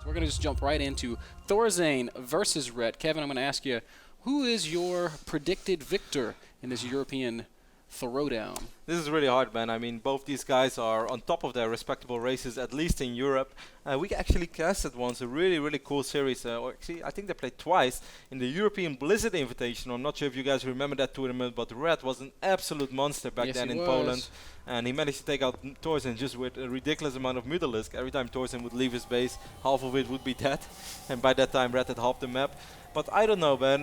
we're going to just jump right into Thorzain versus Rhett. Kevin, I'm going to ask you, who is your predicted victor in this European throwdown? This is really hard, man. I mean, both these guys are on top of their respectable races, at least in Europe. We actually casted once a really, really cool series. Or actually, I think they played twice in the European Blizzard Invitational. I'm not sure if you guys remember that tournament, but Red was an absolute monster back then in Poland. And he managed to take out Thorzain just with a ridiculous amount of Mutalisk. Every time Thorzain would leave his base, half of it would be dead. And by that time, Red had half the map. But I don't know, man.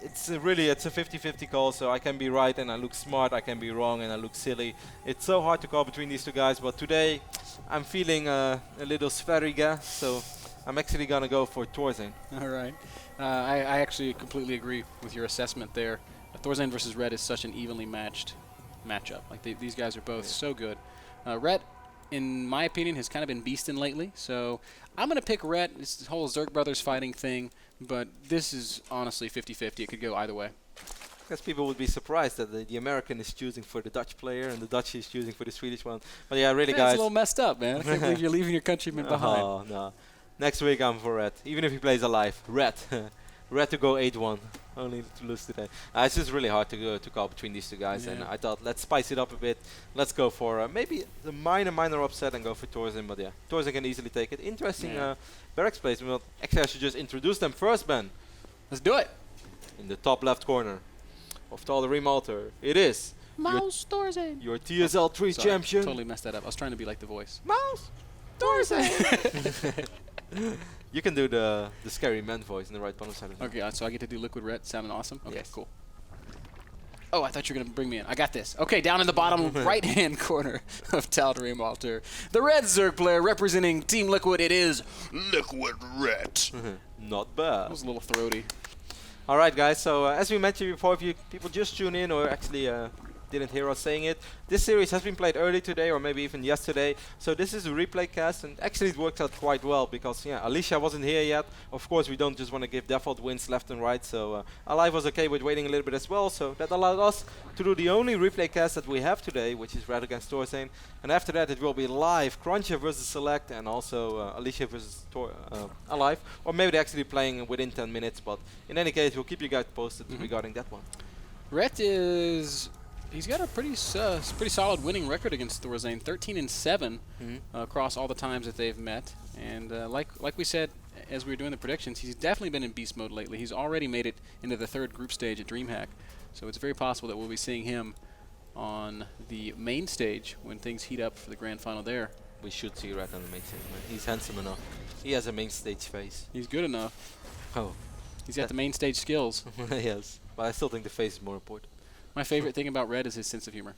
It's a 50-50 call, so I can be right and I look smart, I can be wrong and I look silly. It's so hard to call between these two guys, but today I'm feeling a little Sveriga, so I'm actually going to go for Thorzain. All right. I actually completely agree with your assessment there. Thorzain versus Red is such an evenly matched matchup. Like these guys are both so good. Red, in my opinion, has kind of been beasting lately, so I'm going to pick Red. This whole Zerg Brothers fighting thing. But this is honestly 50-50. It could go either way. I guess people would be surprised that the American is choosing for the Dutch player and the Dutch is choosing for the Swedish one. But yeah, really, guys. It's a little messed up, man. I can't believe you're leaving your countrymen behind. Oh, no. Next week I'm for Red. Even if he plays alive. Red. Red to go 8-1. Only to lose today. It's just really hard to call between these two guys. Yeah. And I thought, let's spice it up a bit. Let's go for maybe the minor upset and go for Thorzain. But yeah, Thorzain can easily take it. Interesting barracks placement. Well, actually, I should just introduce them first, Ben. Let's do it. In the top left corner of Tal'Darim altar, it is Mouse Thorzain. Your TSL 3 champion. Totally messed that up. I was trying to be like the voice. Mouse Thorzain. You can do the scary man voice in the right bottom side. Okay, so I get to do Liquid Red. Sounding awesome? Okay, yes. Cool. Oh, I thought you were going to bring me in. I got this. Okay, down in the bottom right-hand corner of Tal'Darim altar, the red Zerg player representing Team Liquid, it is Liquid Red. Not bad. That was a little throaty. All right, guys. So as we mentioned before, if you people just tune in or actually didn't hear us saying it, this series has been played early today or maybe even yesterday. So this is a replay cast, and actually it worked out quite well because Alicia wasn't here yet. Of course, we don't just want to give default wins left and right. So Alive was okay with waiting a little bit as well. So that allowed us to do the only replay cast that we have today, which is Red against Thorzain. And after that, it will be live Cruncher versus Select and also Alicia versus Alive. Or maybe they're actually playing within 10 minutes. But in any case, we'll keep you guys posted regarding that one. Red is... He's got a pretty solid winning record against Thorzain, 13-7 across all the times that they've met. And like we said as we were doing the predictions, he's definitely been in beast mode lately. He's already made it into the third group stage at DreamHack, so it's very possible that we'll be seeing him on the main stage when things heat up for the grand final there. We should see Red on the main stage, man. He's handsome enough. He has a main stage face. He's good enough. Oh. He's got the main stage skills. Yes, but I still think the face is more important. My favorite thing about Red is his sense of humor.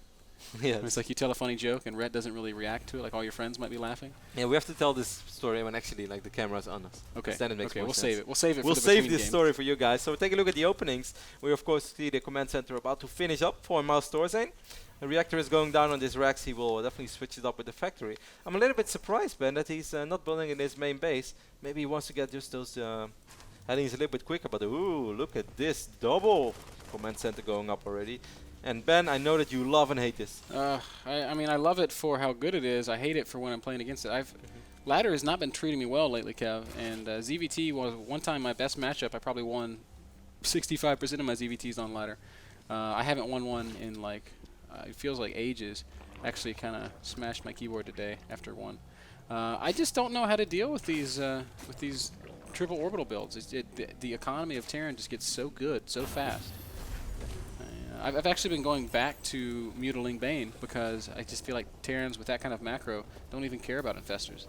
Yes. It's like you tell a funny joke and Red doesn't really react to it, like all your friends might be laughing. Yeah, we have to tell this story when actually like the camera's on us. Okay. Then it makes more sense. Save it. We'll save it. We'll for the save this game. story for you guys. So take a look at the openings. We of course see the command center about to finish up for Mouse Thorzain. The reactor is going down on this Rex. He will definitely switch it up with the factory. I'm a little bit surprised, Ben, that he's not building in his main base. Maybe he wants to get just those headings a little bit quicker. But ooh, look at this double command center going up already. And Ben, I know that you love and hate this. I mean, I love it for how good it is. I hate it for when I'm playing against it. Ladder has not been treating me well lately, Kev. And ZVT was one time my best matchup. I probably won 65% of my ZVTs on ladder. I haven't won one in like, it feels like ages. Actually kind of smashed my keyboard today after one. I just don't know how to deal with these triple orbital builds. The economy of Terran just gets so good so fast. I've actually been going back to Mutiling Bane because I just feel like Terrans with that kind of macro don't even care about infestors.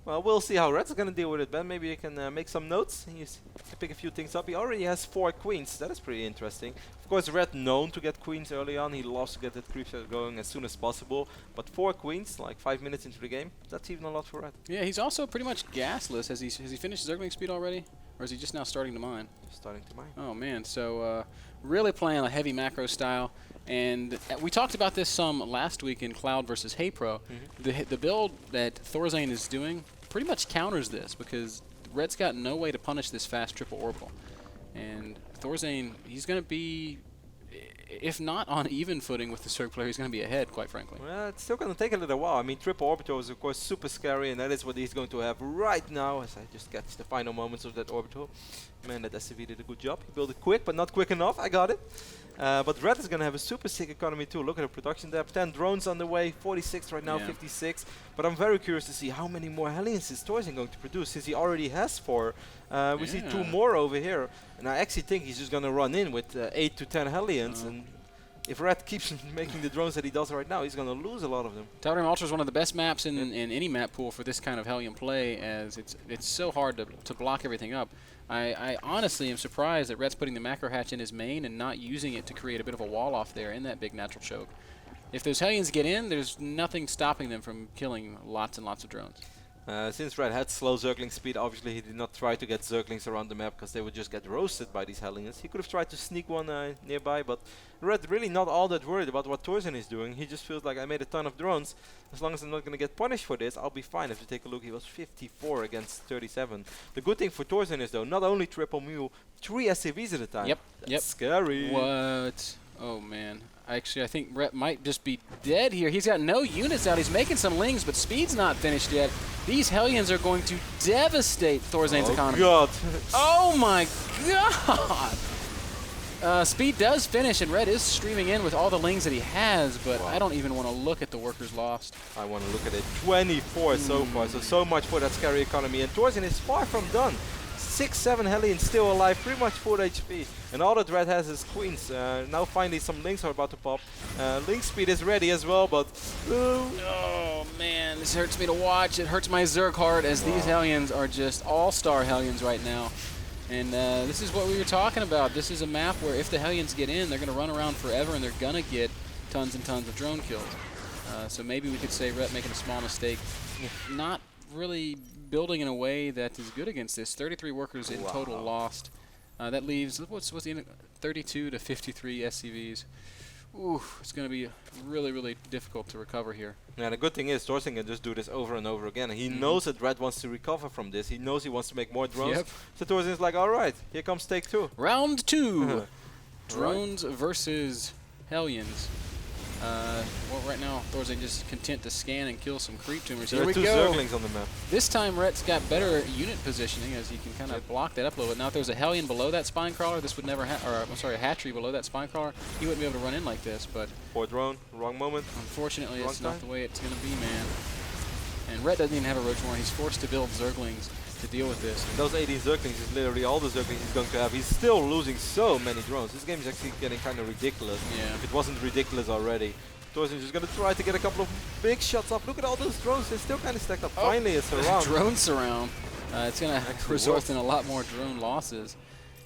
Well, we'll see how Red's going to deal with it, Ben. Maybe you can make some notes. You can pick a few things up. He already has 4 queens. That is pretty interesting. Of course, Red known to get queens early on. He loves to get that creep set going as soon as possible. But 4 queens, like 5 minutes into the game, that's even a lot for Red. Yeah, he's also pretty much gasless. Has he finished Zergling speed already? Or is he just now starting to mine? Just starting to mine. Oh, man. So really playing a heavy macro style. And we talked about this some last week in Cloud versus HeyPro. The build that Thorzain is doing pretty much counters this because Red's got no way to punish this fast triple orbital. And Thorzain, he's going to be if not on even footing with the Zerg player, he's going to be ahead, quite frankly. Well, it's still going to take a little while. I mean, triple orbital is of course super scary, and that is what he's going to have right now. As I just catch the final moments of that orbital. Man, that SCV did a good job. He built it quick, but not quick enough. I got it. But Red is going to have a super sick economy too. Look at the production depth. 10 drones on the way. 46 right now, 56. But I'm very curious to see how many more Hellions is Thorzain going to produce, since he already has 4. We see 2 more over here. And I actually think he's just going to run in with 8 to 10 Hellions. And if Red keeps making the drones that he does right now, he's going to lose a lot of them. Tal'Darim Ultra is one of the best maps in any map pool for this kind of Hellion play, as it's so hard to block everything up. I honestly am surprised that Red's putting the macro hatch in his main and not using it to create a bit of a wall off there in that big natural choke. If those Hellions get in, there's nothing stopping them from killing lots and lots of drones. Since Red had slow Zergling speed, obviously he did not try to get Zerglings around the map because they would just get roasted by these Hellions. He could have tried to sneak one nearby, but Red really not all that worried about what Thorzain is doing. He just feels like, I made a ton of drones. As long as I'm not going to get punished for this, I'll be fine. If you take a look, he was 54 against 37. The good thing for Thorzain is, though, not only triple Mew, 3 SCVs at a time. That's scary. What? Oh, man. Actually, I think Rhett might just be dead here. He's got no units out. He's making some lings, but speed's not finished yet. These Hellions are going to devastate Thorzain's economy. God. Oh my god! Speed does finish, and Red is streaming in with all the lings that he has, but I don't even want to look at the workers lost. I want to look at it. 24 so far, so much for that scary economy. And Thorzain is far from done. 6-7 Hellions still alive, pretty much full HP. And all that Red has is Queens. Now finally some Links are about to pop. Link speed is ready as well, but... oh man, this hurts me to watch. It hurts my Zerg heart, as these Hellions are just all-star Hellions right now. And this is what we were talking about. This is a map where if the Hellions get in, they're going to run around forever and they're going to get tons and tons of drone kills. So maybe we could say Ret making a small mistake. Not really building in a way that is good against this. 33 workers in total lost. That leaves, what's the 32 to 53 SCVs. Ooh, it's going to be really, really difficult to recover here. Yeah, the good thing is Thorzain can just do this over and over again. He knows that Red wants to recover from this. He knows he wants to make more drones. So Thorzain's like, all right, here comes take 2. Round 2. Drones versus Hellions. Well, right now, Thorzain just content to scan and kill some creep tumors. There are 2 Zerglings on the map. This time, Rhett's got better unit positioning, as he can kind of block that up a little bit. Now, if there's a Hellion below that spine crawler, this would never or I'm sorry, a hatchery below that spine crawler, he wouldn't be able to run in like this. But poor drone, wrong moment. Unfortunately, it's not the way it's going to be, man. And Rhett doesn't even have a roach warren. He's forced to build Zerglings to deal with this. Those 18 Zerglings is literally all the Zerglings he's going to have. He's still losing so many drones. This game is actually getting kind of ridiculous. Yeah. If it wasn't ridiculous already. Thorzain's just going to try to get a couple of big shots off. Look at all those drones. They're still kind of stacked up. Finally, a surround. Drone surround. It's going to result in a lot more drone losses.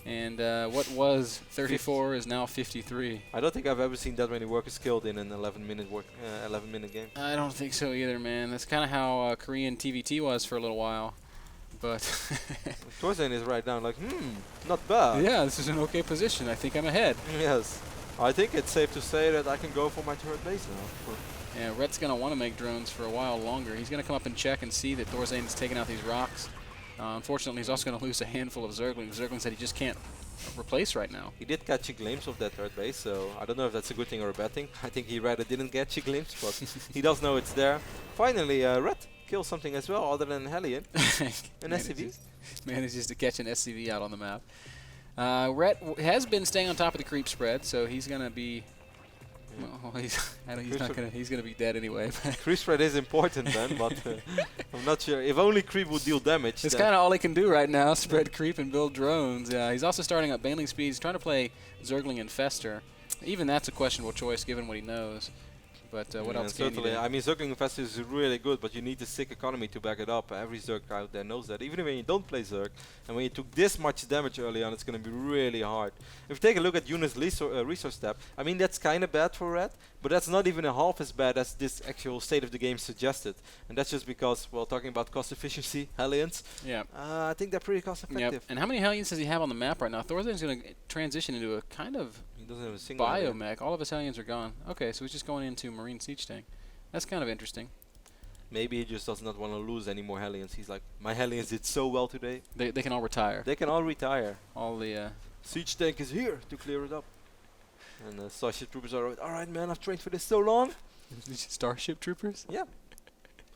And what was 34 is now 53. I don't think I've ever seen that many workers killed in an 11-minute game. I don't think so either, man. That's kind of how Korean TVT was for a little while. But Thorzain is right now like, not bad. Yeah, this is an okay position. I think I'm ahead. Yes. I think it's safe to say that I can go for my third base now. Yeah, Rhett's going to want to make drones for a while longer. He's going to come up and check and see that Thorzain is taking out these rocks. Unfortunately, he's also going to lose a handful of Zerglings that he just can't replace right now. He did catch a glimpse of that third base, so I don't know if that's a good thing or a bad thing. I think he rather didn't catch a glimpse, but he does know it's there. Finally, Red kills something as well other than Hellion. An SCV. Manages to catch an SCV out on the map. Rhett has been staying on top of the creep spread, so he's going to be... Well, he's going to be dead anyway. Creep spread is important then, but I'm not sure. If only creep would deal damage. It's kind of all he can do right now, spread creep and build drones. Yeah, he's also starting up baneling speeds, trying to play Zergling and Fester. Even that's a questionable choice given what he knows. But what else can you do? I mean, Zergling Infestor is really good, but you need a sick economy to back it up. Every Zerg out there knows that. Even when you don't play Zerg, and when you took this much damage early on, it's going to be really hard. If you take a look at Eunice's resource step, I mean, that's kind of bad for Red, but that's not even a half as bad as this actual state of the game suggested. And that's just because, well, talking about cost efficiency, Hellions, I think they're pretty cost effective. Yep. And how many Hellions does he have on the map right now? Thorzain's going to transition into a kind of biomech. All of his Hellions are gone. Okay, so he's just going into Marine Siege Tank. That's kind of interesting. Maybe he just does not want to lose any more Hellions. He's like, my Hellions did so well today. They can all retire. They can all retire. All the... Siege Tank is here to clear it up. And the Starship Troopers are, all right, man, I've trained for this so long. Starship Troopers? Yeah.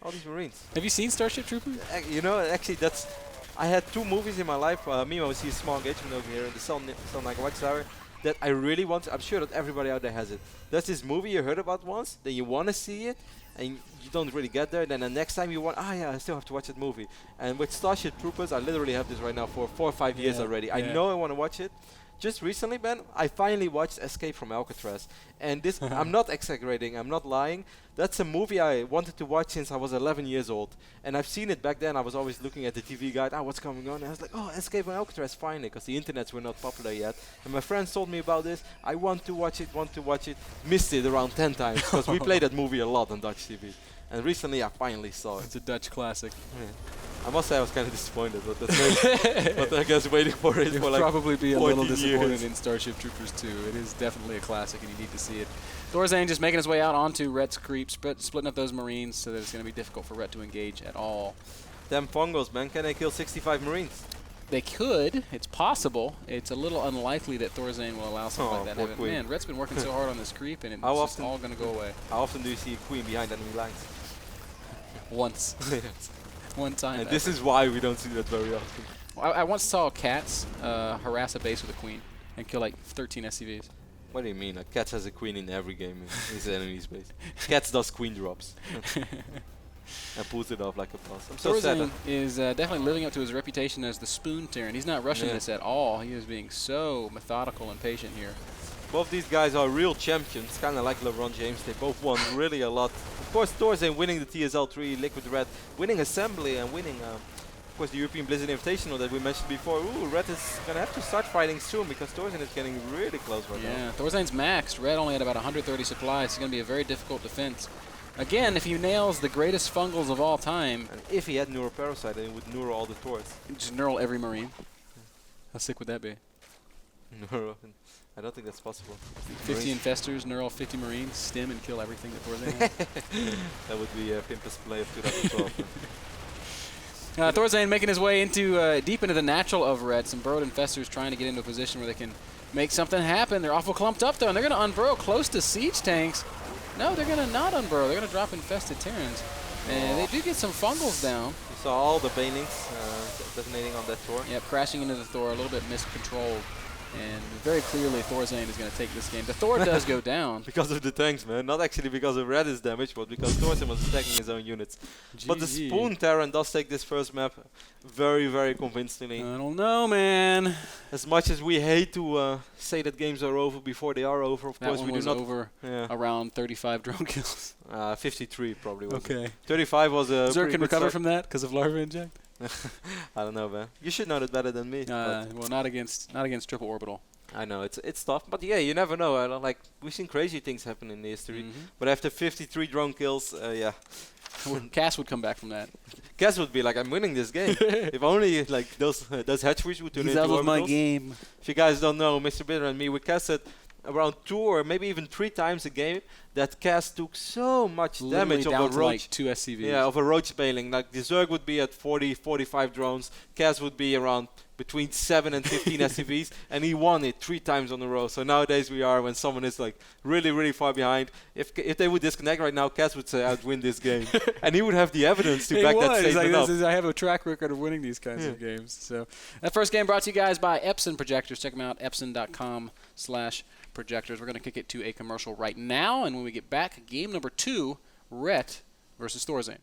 All these Marines. Have you seen Starship Troopers? You know, actually, I had 2 movies in my life. Meanwhile, we see a small engagement over here in the Sun Like Watchtower that I really want. I'm sure that everybody out there has it. There's this movie you heard about once, then you want to see it, and you don't really get there. Then the next time you want, yeah, I still have to watch that movie. And with Starship Troopers, I literally have this right now for 4 or 5 years already. I know I want to watch it. Just recently, Ben, I finally watched Escape from Alcatraz. And this, I'm not exaggerating, I'm not lying. That's a movie I wanted to watch since I was 11 years old. And I've seen it back then. I was always looking at the TV guide, what's coming on? And I was like, oh, Escape from Alcatraz, finally, because the internets were not popular yet. And my friends told me about this. I want to watch it. Missed it around 10 times, because we played that movie a lot on Dutch TV. And recently, I finally saw it. It's a Dutch classic. Yeah. I must say I was kind of disappointed, but that's but I guess waiting for it for like probably be a little 14 disappointed years. in Starship Troopers 2. It is definitely a classic, and you need to see it. Thorzain just making his way out onto Rhett's creep, splitting up those Marines so that it's going to be difficult for Rhett to engage at all. Them Pongos, man, can they kill 65 Marines? They could. It's possible. It's a little unlikely that Thorzain will allow something like that to happen. Queen. Man, Rhett's been working so hard on this creep, and it's How just often all going to go away. How often do you see a queen behind enemy lines? Once. One time. And this is why we don't see that very often. I once saw cats harass a base with a queen and kill like 13 SCVs. What do you mean? Like, Cats has a queen in every game in his enemy's base. Cats does queen drops. And pulls it off like a boss. I'm so sad. Thorzain is definitely living up to his reputation as the spoon Terran. He's not rushing this at all. He is being so methodical and patient here. Both these guys are real champions, kind of like LeBron James. They both won really a lot. Of course, Thorzain winning the TSL 3, Liquid Red, winning Assembly, and winning, of course, the European Blizzard Invitational that we mentioned before. Ooh, Red is going to have to start fighting soon because Thorzain is getting really close right now. Yeah, Thorzain's maxed. Red only had about 130 supplies. It's going to be a very difficult defense. Again, if he nails the greatest fungals of all time. And if he had Neuroparasite, then he would neuro all the Thors. Just neural every Marine. How sick would that be? Neuro. I don't think that's possible. 50 infestors, neural 50 Marines, stim and kill everything that Thorzain has. That would be Pimpus play of 2012. Thorzain making his way into deep into the natural of Red. Some burrowed infestors trying to get into a position where they can make something happen. They're awful clumped up though, and they're going to unburrow close to siege tanks. No, they're going to not unburrow. They're going to drop infested Terrans. And they do get some fungals down. You saw all the banings detonating on that Thor. Yep, crashing into the Thor, a little bit miscontrolled. And very clearly Thorzain is going to take this game. The Thor does go down. Because of the tanks, man. Not actually because of Red's damage, but because Thorzain was attacking his own units. But the Spoon Terran does take this first map very, very convincingly. I don't know, man. As much as we hate to say that games are over before they are over, of course we do not. Over around 35 drone kills. 53 probably was. Okay. 35 was a. Zerg can recover from that because of larva inject. I don't know, man. You should know that better than me. Well, not against triple orbital. I know it's tough, but yeah, you never know. Like we've seen crazy things happen in the history, but after 53 drone kills, yeah, Cass would come back from that. Cass would be like, I'm winning this game. If only like those hatcheries would turn into orbitals. My game. If you guys don't know, MrBitter and me, we casted around 2 or maybe even 3 times a game. That Cass took so much damage of a roach. Like 2 SCVs. Yeah, of a roach bailing. Like the Zerg would be at 40, 45 drones. Cass would be around between 7 and 15 SCVs, and he won it 3 times on a row. So nowadays we are when someone is like really, really far behind. If they would disconnect right now, Cass would say, "I'd win this game," and he would have the evidence to back that statement up. I have a track record of winning these kinds of games. So that first game brought to you guys by Epson Projectors. Check them out, epson.com/projectors. We're going to kick it to a commercial right now, and when we get back, game number 2, Rhett versus Thorzain.